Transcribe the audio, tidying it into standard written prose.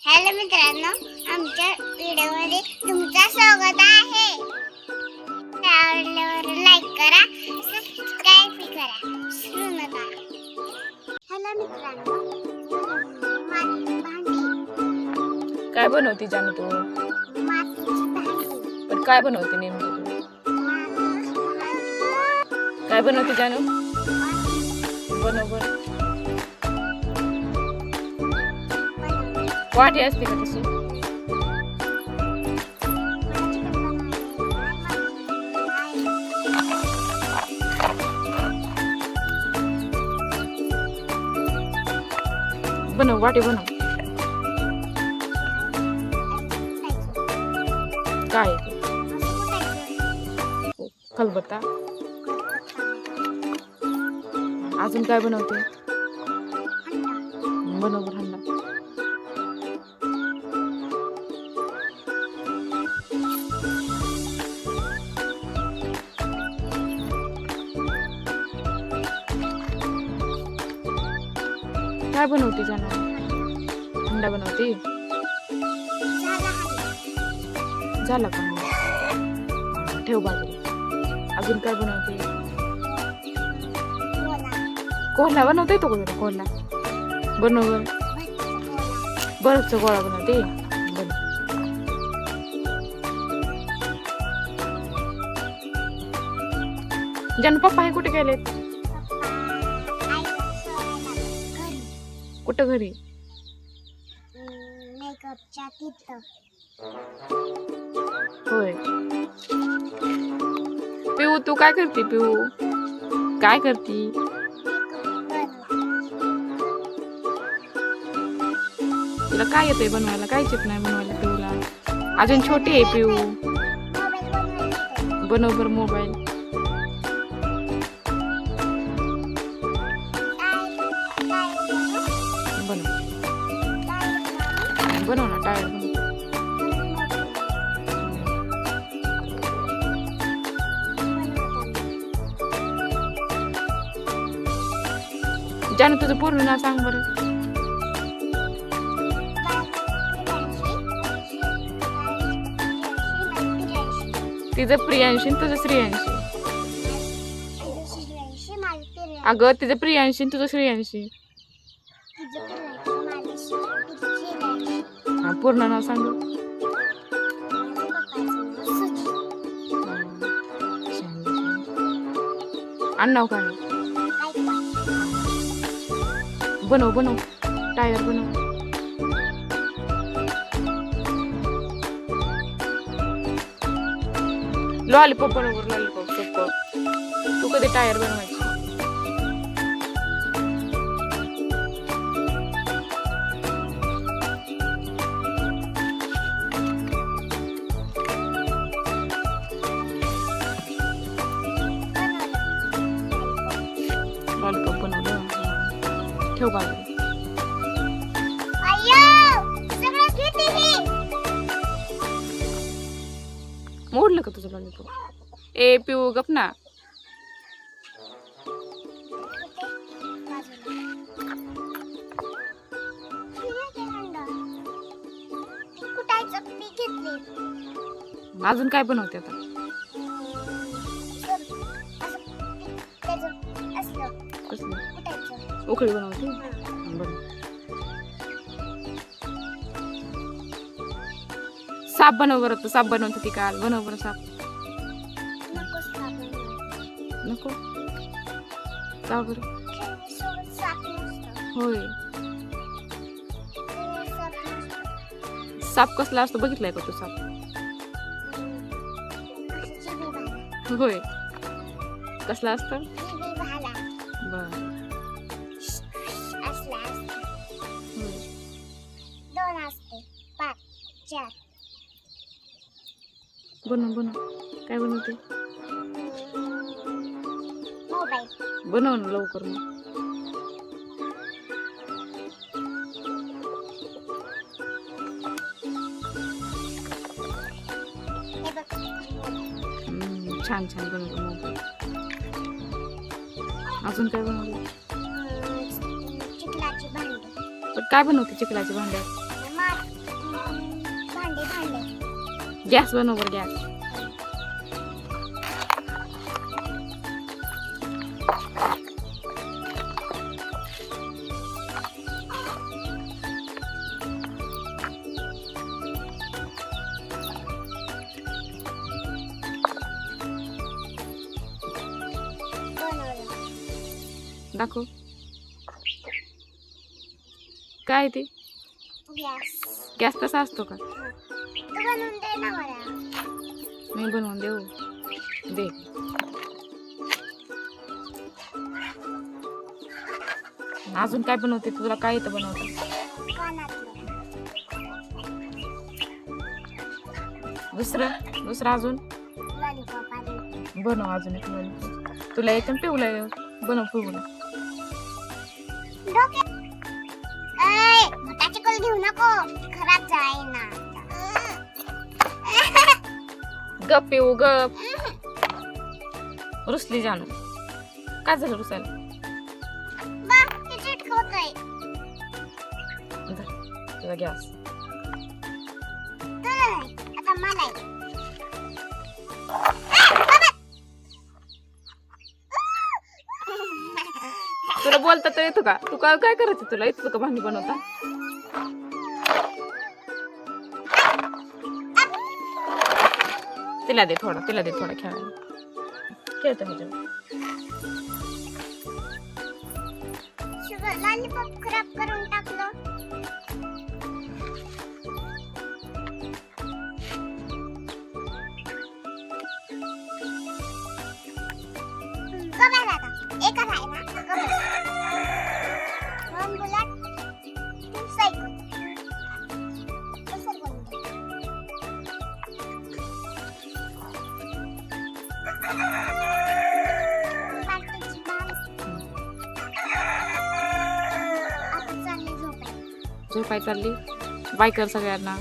Hello मित्रांनो, आमच्या व्हिडिओमध्ये तुमचं स्वागत आहे. आवडल्यावर लाईक करा, सबस्क्राईब करा, विसरू नका. हॅलो मित्रांनो, मातीची भांडी. काय बनवते जानू तू? मातीची भांडी. पण काय बनवते नेमकं तू? काय बनवते जानू? बनव. वाटी असते का तशी? बनव, वाटी बनव. काय आहे ते? खलबत्ता. अजून काय बनवते? बनव हंडा. काय बनवते जानू? हंडा बनवते. झाला का? ठेव बाजूला. अजून काय बनवते? कोल्हा बनवते तो का? कोल्हा बनव. बर्फचा गोळा बनवते. जानू पप्पा हे कुठे गेले? कुठं? घरी. मेकअपच्या तिथं. होय. पिऊ तू काय करते? पिऊ काय करते? तुला काय येतंय बनवायला? काय येत नाही बनवायला पिऊला? अजून छोटी आहे पिऊ. बनव बरं मोबाईल. बनव ना टायर बनव. जानू तुझं पूर्ण नाव सांग बरं. तिचं प्रियांशी तुझं श्रेयांशी. अगं तिचं प्रियांशी तुझं श्रेयांशी. हा पूर्ण नाव सांग. आडनाव काय? बनव बनव टायर बनव. लॉलीपॉप बनव. लॉलीपॉप सोपं. तू कधी टायर बनवायची? लॉलीपॉप बनवलं. ठेव बाजूला. मोडलं का तुझं लॉलीपॉप? ए पिऊ गप ना. अजून काय बनवते आता? उकळी बनवते. साप बनव बरं. तू साप बनवते ती काल. बनव बरं साप. नको का बरं? होय. साप कसला असतो बघितलाय का तू साप? होय. कसला असतं? बर. बनव बनव. काय बनवते? बनव ना लवकर. छान छान बनवतो मोबाईल. अजून काय बनवलं? चिखलाची भांडी. पण काय बनवते चिखलाच्या भांड्यात? गॅस बनव बरं गॅस. बनवलं. दाखव काय ते गॅस. गॅस तसा असतो का? तू बनवून दे ना मला. मी बनवून देऊ दे. अजून काय बनवते तुला? काय येतं बनवता? कानातलं. दुसरं अजून लॉलीपॉप आली. बनव. अजून एक लॉलीपॉप तुला येतं पिवला बनव पिवला. डोक्यात मोठाची कल घेऊ नको, खराब जाईना. गप पिऊ गप. रुसली जानू. काय झालं रुसायला? बा, ते चिटकवतंय. तुझा गॅस. तुला नाही, आता मला आहे. तुला बोलता तर येतो का? तू काय करायचं? तुला येतो का भांडी बनवता? तिला दे थोडा खेळायला. खेळतो ह्याच्यावर. शुगर लॉलीपॉप खराब करून टाकलं. कमी आता एकच आहे ना. One bullet, two cycle. कसं बनवलं? बाटलीची बाल. आता चालली झोपायला. झोपाय चालली. बाय कर सगळ्यांना.